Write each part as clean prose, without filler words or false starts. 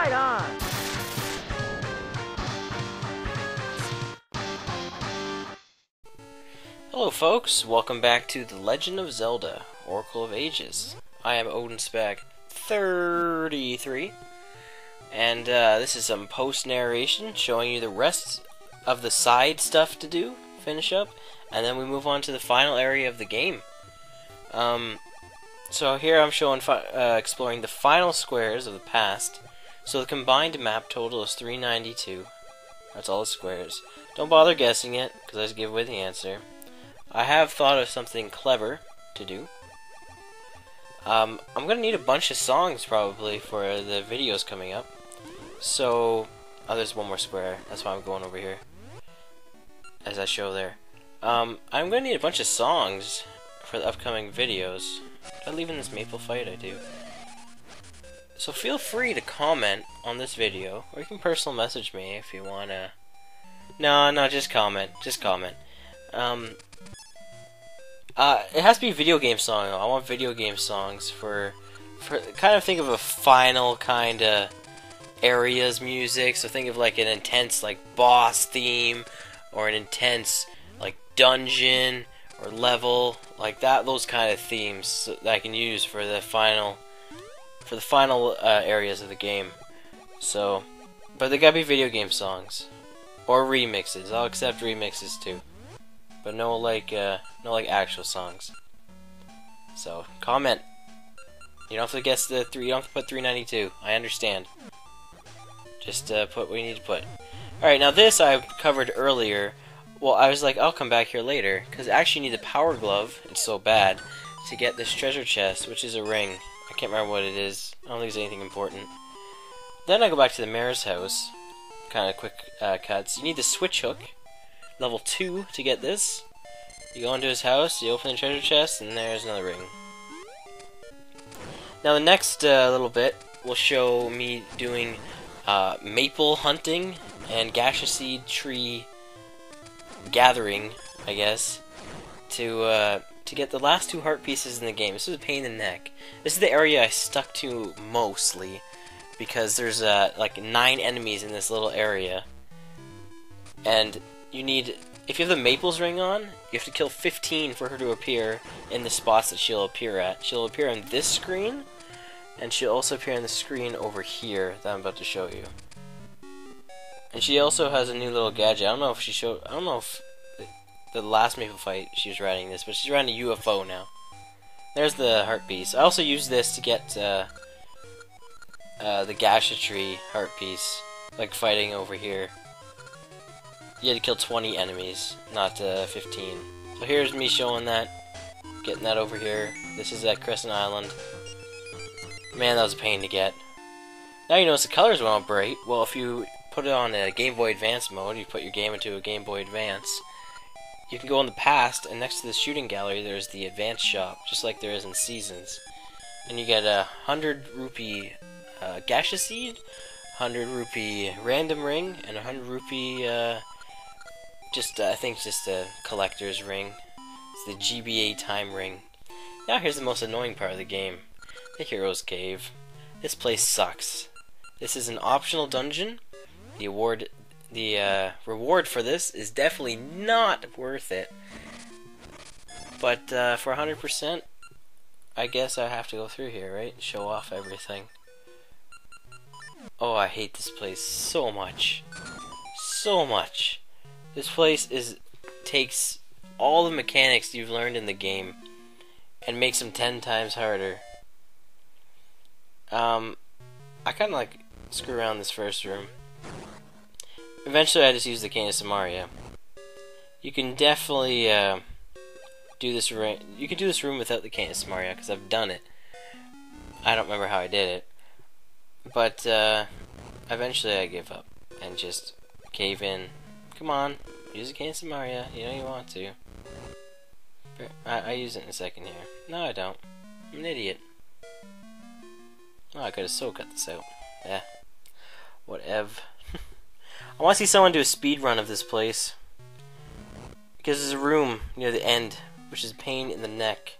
Right on! Hello folks, welcome back to The Legend of Zelda, Oracle of Ages. I am Odin Spag 33, and this is some post-narration showing you the rest of the side stuff to do, finish up, and then we move on to the final area of the game. So here I'm showing exploring the final squares of the past. So the combined map total is 392. That's all the squares. Don't bother guessing it, because I just give away the answer. I have thought of something clever to do. I'm going to need a bunch of songs probably for the videos coming up. So, oh, there's one more square. That's why I'm going over here, as I show there. I'm going to need a bunch of songs for the upcoming videos. Did I leave in this maple fight? I do. So feel free to comment on this video, or you can personal message me if you wanna. No, just comment. Just comment. It has to be a video game song though. I want video game songs for kind of think of a final kind of areas music. So think of like an intense like boss theme, or an intense like dungeon or level like that. Those kind of themes that I can use for the final areas of the game. So, but they gotta be video game songs or remixes. I'll accept remixes too, but no like actual songs. So comment. You don't have to guess the three. You don't have to put 392. I understand. Just put what you need to put. All right, now this I covered earlier. Well, I was like, I'll come back here later because I actually need the power glove. It's so bad to get this treasure chest, which is a ring. I can't remember what it is. I don't think it's anything important. Then I go back to the mayor's house. Kind of quick cuts. You need the switch hook. Level 2 to get this. You go into his house, you open the treasure chest, and there's another ring. Now the next little bit will show me doing maple hunting and gaseous seed tree gathering, I guess, to get the last 2 heart pieces in the game. This is a pain in the neck. This is the area I stuck to mostly because there's like 9 enemies in this little area, and you need, if you have the Maple's ring on, you have to kill 15 for her to appear in the spots that she'll appear at. She'll appear on this screen, and she'll also appear on the screen over here that I'm about to show you. And she also has a new little gadget. I don't know if the last Maple fight she was riding this, but she's riding a UFO now. There's the heart piece. I also used this to get the gacha tree heart piece, like fighting over here. You had to kill 20 enemies, not 15. So here's me showing that, getting that over here. This is at Crescent Island. Man, that was a pain to get. Now you notice the colors went out bright. Well, if you put it on a Game Boy Advance mode, you put your game into a Game Boy Advance, you can go in the past, and next to the shooting gallery there's the Advance shop, just like there is in Seasons. And you get a 100 rupee gacha seed, 100 rupee random ring, and 100 rupee I think just a collector's ring. It's the GBA time ring. Now here's the most annoying part of the game. The Hero's Cave. This place sucks. This is an optional dungeon. The reward for this is definitely not worth it. But for 100%, I guess I have to go through here, right? Show off everything. Oh, I hate this place so much. So much. This place takes all the mechanics you've learned in the game and makes them 10 times harder. I kind of like screw around this first room. Eventually I just use the Cane of Samaria. You can definitely do this room without the Cane of Samaria, because I've done it. I don't remember how I did it. But eventually I give up and just cave in. Come on, use the Cane of Samaria. You know you want to. I use it in a second here. No, I don't. I'm an idiot. Oh, I could have so cut this out. Yeah. Whatever. I want to see someone do a speed run of this place. Because there's a room near the end, which is a pain in the neck.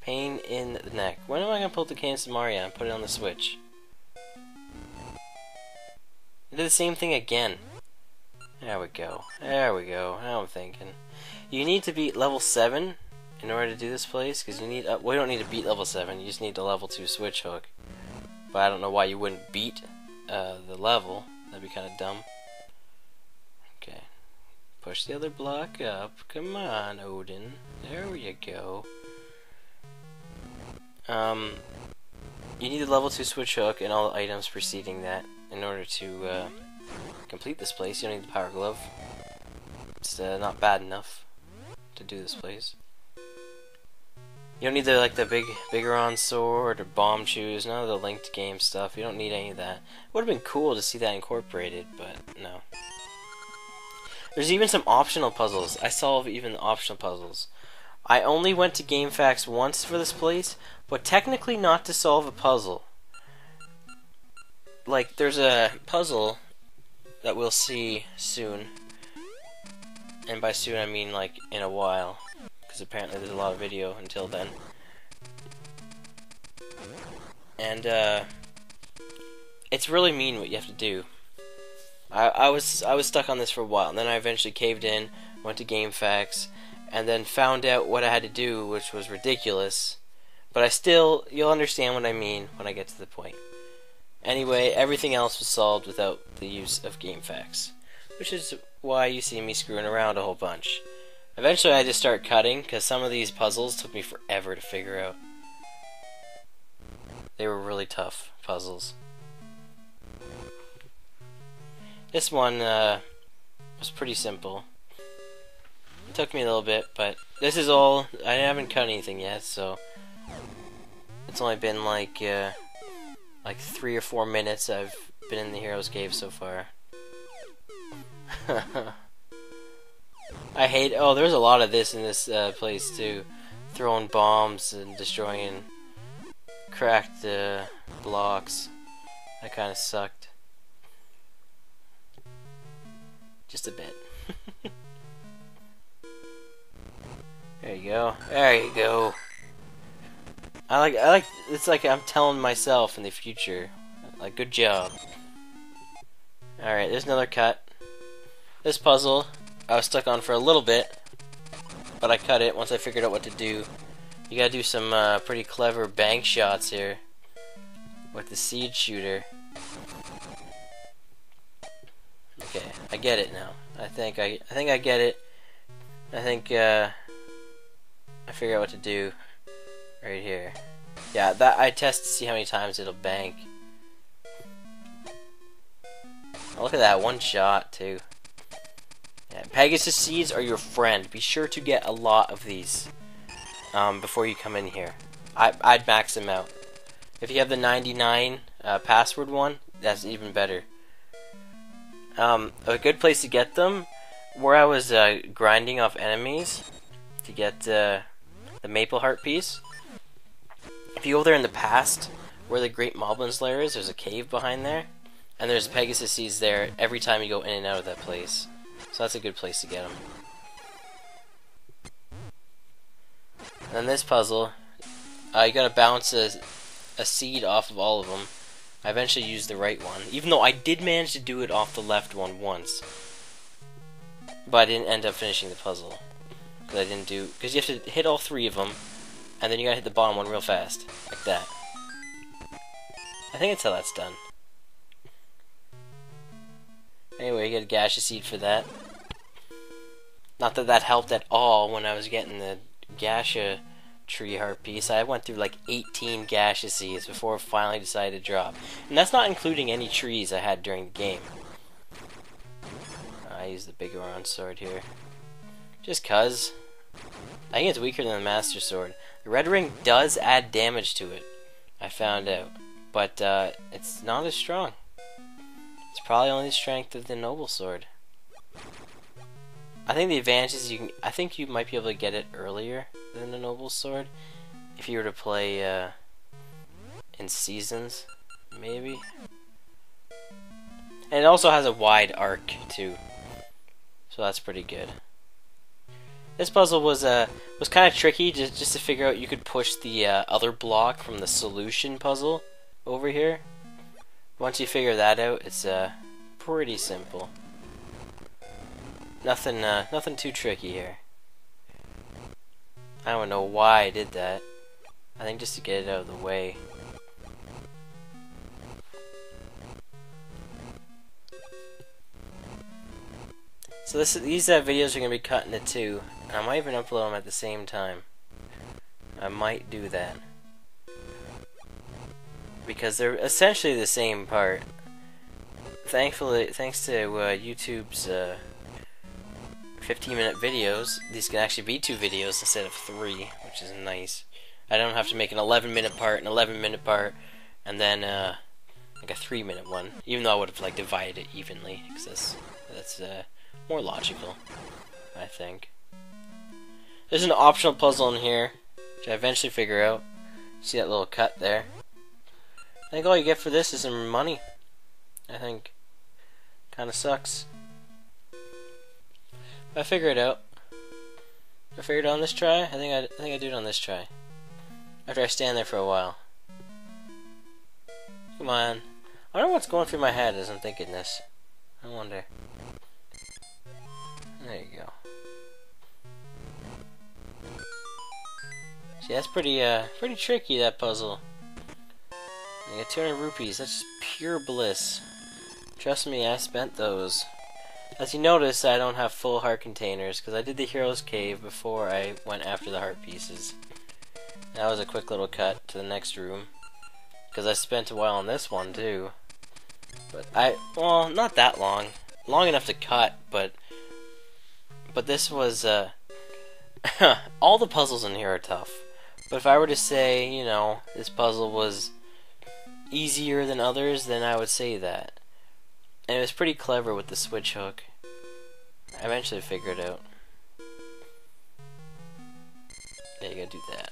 Pain in the neck. When am I going to pull the Cane of Samaria and put it on the Switch? I did the same thing again. There we go. There we go. Now I'm thinking. You need to beat level 7 in order to do this place, because you need... well, you don't need to beat level 7, you just need the level 2 switch hook. But I don't know why you wouldn't beat the level. That'd be kind of dumb. Okay. Push the other block up. Come on, Odin. There you go. You need the level 2 switch hook and all the items preceding that in order to complete this place. You don't need the power glove. It's not bad enough to do this place. You don't need the bigger on sword or bomb shoes, none of the linked game stuff. You don't need any of that. It would have been cool to see that incorporated, but no. There's even some optional puzzles. I solve even the optional puzzles. I only went to GameFAQs once for this place, but technically not to solve a puzzle. Like, there's a puzzle that we'll see soon. And by soon I mean like in a while, because apparently there's a lot of video until then. And it's really mean what you have to do. I was stuck on this for a while, and then I eventually caved in, went to GameFAQs, and then found out what I had to do, which was ridiculous. But you'll understand what I mean when I get to the point. Anyway, everything else was solved without the use of GameFAQs, which is why you see me screwing around a whole bunch. Eventually I just start cutting, because some of these puzzles took me forever to figure out. They were really tough puzzles. This one was pretty simple. It took me a little bit, but this is all. I haven't cut anything yet, so it's only been like 3 or 4 minutes I've been in the Hero's Cave so far. I hate. Oh, there's a lot of this in this place too. Throwing bombs and destroying cracked blocks. That kind of sucked. Just a bit. There you go. There you go. I like. It's like I'm telling myself in the future. Like, good job. All right, there's another cut. This puzzle I was stuck on for a little bit, but I cut it once I figured out what to do. You gotta do some pretty clever bank shots here with the seed shooter. Okay, I get it now. I think I get it. I think I figure out what to do right here. Yeah, that I test to see how many times it'll bank. Oh, look at that, one shot too. Yeah, Pegasus seeds are your friend. Be sure to get a lot of these before you come in here. I'd max them out. If you have the 99 password one, that's even better. A good place to get them, where I was grinding off enemies to get the maple heart piece. If you go there in the past, where the Great Moblin's lair is, there's a cave behind there, and there's Pegasus seeds there every time you go in and out of that place. So that's a good place to get them. And then this puzzle, you gotta bounce a seed off of all of them. I eventually used the right one, even though I did manage to do it off the left one once. But I didn't end up finishing the puzzle. Because you have to hit all 3 of them, and then you gotta hit the bottom one real fast. Like that. I think that's how that's done. Anyway, you get a gaseous seed for that. Not that that helped at all when I was getting the gaseous tree heart piece. I went through like 18 gaseous seeds before I finally decided to drop. And that's not including any trees I had during the game. I used the bigger on sword here. Just cuz. I think it's weaker than the Master Sword. The red ring does add damage to it, I found out. But it's not as strong. It's probably only the strength of the Noble Sword. I think the advantage is I think you might be able to get it earlier than the Noble Sword if you were to play in seasons, maybe. And it also has a wide arc too, so that's pretty good. This puzzle was kind of tricky just to figure out. You could push the other block from the solution puzzle over here. Once you figure that out, it's pretty simple. Nothing too tricky here. I don't know why I did that. I think just to get it out of the way. So these videos are going to be cut into two. I might even upload them at the same time. I might do that. Because they're essentially the same part. Thankfully, thanks to YouTube's 15-minute videos, these can actually be 2 videos instead of 3, which is nice. I don't have to make an 11-minute part, an 11-minute part, and then like a 3-minute one. Even though I would have like divided it evenly, because that's more logical, I think. There's an optional puzzle in here, which I eventually figure out. See that little cut there? I think all you get for this is some money. I think. Kinda sucks. But I figure it out. I figured it out on this try. I think I do it on this try. After I stand there for a while. Come on. I don't know what's going through my head as I'm thinking this. I wonder. There you go. See, that's pretty tricky, that puzzle. I got 200 rupees. That's just pure bliss. Trust me, I spent those. As you notice, I don't have full heart containers because I did the hero's cave before I went after the heart pieces. That was a quick little cut to the next room because I spent a while on this one too. But well, not that long. Long enough to cut, but this was all the puzzles in here are tough. But if I were to say, you know, this puzzle was easier than others, then I would say that. And it was pretty clever with the switch hook. I eventually figured it out. Yeah, you gotta do that.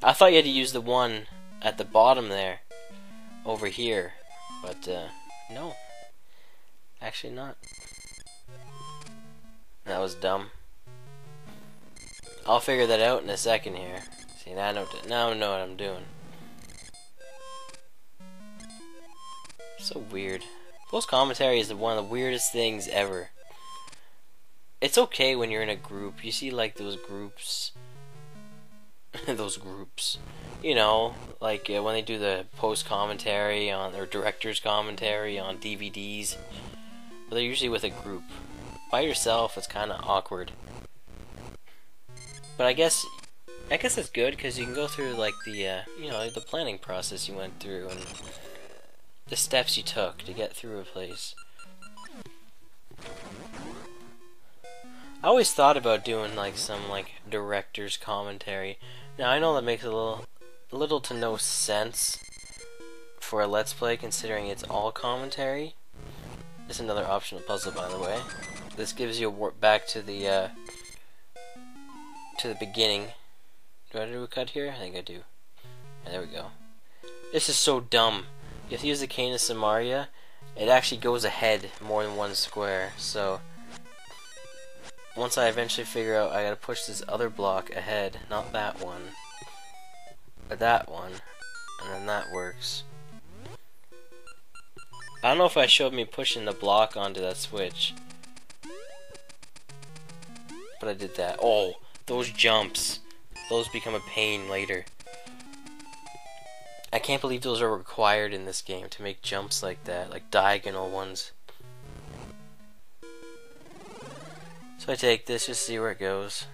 I thought you had to use the one at the bottom there, over here, but no. Actually not. That was dumb. I'll figure that out in a second here. See, now I know what I'm doing. So weird. Post commentary is one of the weirdest things ever. It's okay when you're in a group. You see like those groups. Those groups. You know, like when they do the post commentary on their director's commentary on DVDs. But they're usually with a group. By yourself, it's kind of awkward. But I guess it's good because you can go through like the you know, the planning process you went through and the steps you took to get through a place. I always thought about doing like some like director's commentary. Now I know that makes a little to no sense for a Let's Play considering it's all commentary. This is another optional puzzle, by the way. This gives you a warp back to the beginning. Do I do a cut here? I think I do. Yeah, there we go. This is so dumb. You have to use the cane of Samaria. It actually goes ahead more than one square. So once I eventually figure out I gotta push this other block ahead, not that one, but that one, and then that works. I don't know if I showed me pushing the block onto that switch, but I did that. Oh, those jumps. Those become a pain later. I can't believe those are required in this game to make jumps like that, like diagonal ones. So I take this just to see where it goes.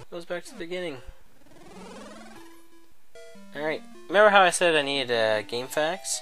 It goes back to the beginning. Alright, remember how I said I needed game facts?